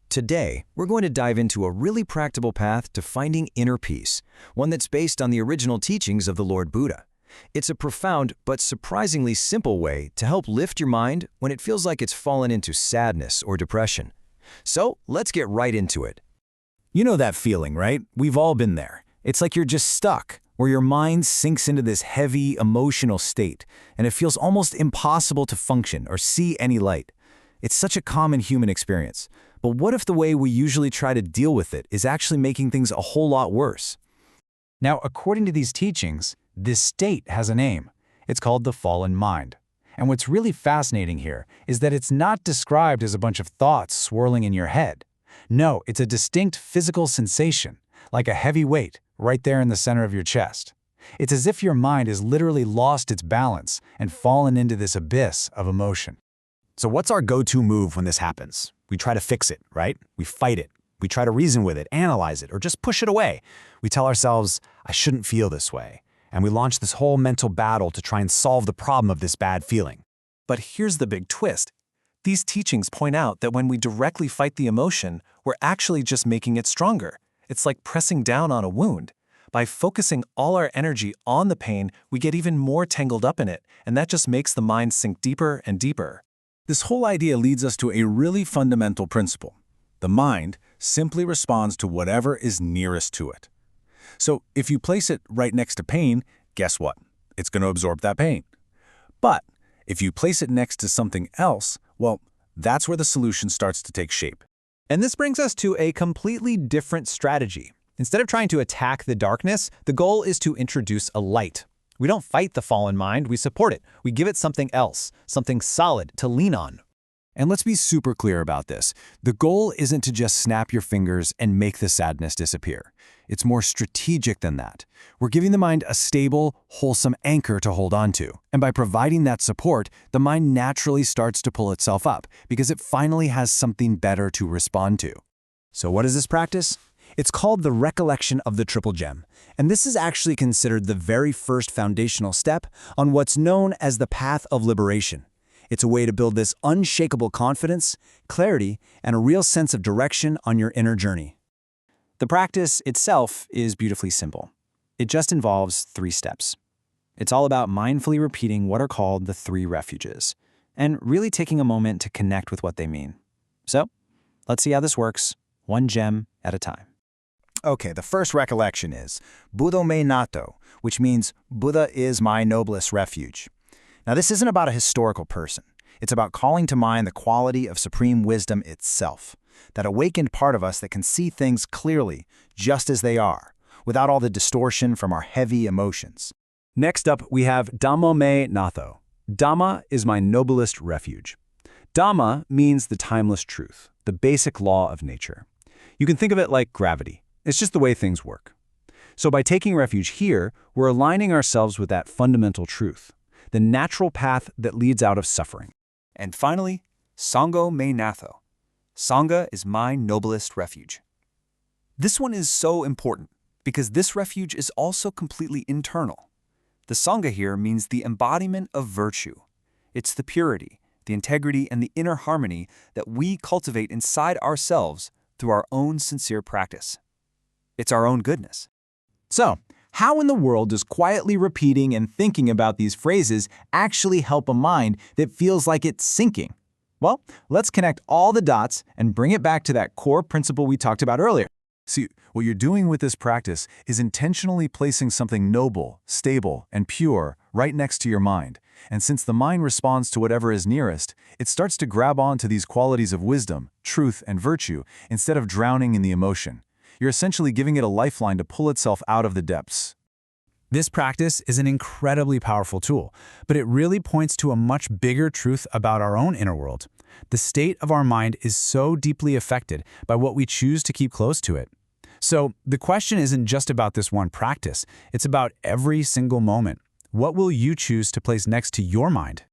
Today, we're going to dive into a really practical path to finding inner peace, one that's based on the original teachings of the Lord Buddha. It's a profound but surprisingly simple way to help lift your mind when it feels like it's fallen into sadness or depression. So, let's get right into it. You know that feeling, right? We've all been there. It's like you're just stuck, where your mind sinks into this heavy, emotional state, and it feels almost impossible to function or see any light. It's such a common human experience. But what if the way we usually try to deal with it is actually making things a whole lot worse? Now, according to these teachings, this state has a name. It's called the fallen mind. And what's really fascinating here is that it's not described as a bunch of thoughts swirling in your head. No, it's a distinct physical sensation, like a heavy weight right there in the center of your chest. It's as if your mind has literally lost its balance and fallen into this abyss of emotion. So what's our go-to move when this happens? We try to fix it, right? We fight it. We try to reason with it, analyze it, or just push it away. We tell ourselves, I shouldn't feel this way. And we launch this whole mental battle to try and solve the problem of this bad feeling. But here's the big twist. These teachings point out that when we directly fight the emotion, we're actually just making it stronger. It's like pressing down on a wound. By focusing all our energy on the pain, we get even more tangled up in it, and that just makes the mind sink deeper and deeper. This whole idea leads us to a really fundamental principle. The mind simply responds to whatever is nearest to it. So if you place it right next to pain, guess what? It's going to absorb that pain. But if you place it next to something else, well, that's where the solution starts to take shape. And this brings us to a completely different strategy. Instead of trying to attack the darkness, the goal is to introduce a light. We don't fight the fallen mind, we support it. We give it something else, something solid to lean on. And let's be super clear about this. The goal isn't to just snap your fingers and make the sadness disappear. It's more strategic than that. We're giving the mind a stable, wholesome anchor to hold on to. And by providing that support, the mind naturally starts to pull itself up because it finally has something better to respond to. So what is this practice? It's called the recollection of the triple gem, and this is actually considered the very first foundational step on what's known as the path of liberation. It's a way to build this unshakable confidence, clarity, and a real sense of direction on your inner journey. The practice itself is beautifully simple. It just involves 3 steps. It's all about mindfully repeating what are called the 3 refuges, and really taking a moment to connect with what they mean. So, let's see how this works, one gem at a time. Okay, the first recollection is Buddho me nato, which means Buddha is my noblest refuge. Now, this isn't about a historical person. It's about calling to mind the quality of supreme wisdom itself, that awakened part of us that can see things clearly, just as they are, without all the distortion from our heavy emotions. Next up, we have Dhammo me natho. Dhamma is my noblest refuge. Dhamma means the timeless truth, the basic law of nature. You can think of it like gravity. It's just the way things work. So by taking refuge here, we're aligning ourselves with that fundamental truth, the natural path that leads out of suffering. And finally, Sangho me natho. Sangha is my noblest refuge. This one is so important because this refuge is also completely internal. The Sangha here means the embodiment of virtue. It's the purity, the integrity, and the inner harmony that we cultivate inside ourselves through our own sincere practice. It's our own goodness. So, how in the world does quietly repeating and thinking about these phrases actually help a mind that feels like it's sinking? Well, let's connect all the dots and bring it back to that core principle we talked about earlier. See, what you're doing with this practice is intentionally placing something noble, stable, and pure right next to your mind. And since the mind responds to whatever is nearest, it starts to grab on to these qualities of wisdom, truth, and virtue instead of drowning in the emotion. You're essentially giving it a lifeline to pull itself out of the depths. This practice is an incredibly powerful tool, but it really points to a much bigger truth about our own inner world. The state of our mind is so deeply affected by what we choose to keep close to it. So the question isn't just about this one practice, it's about every single moment. What will you choose to place next to your mind?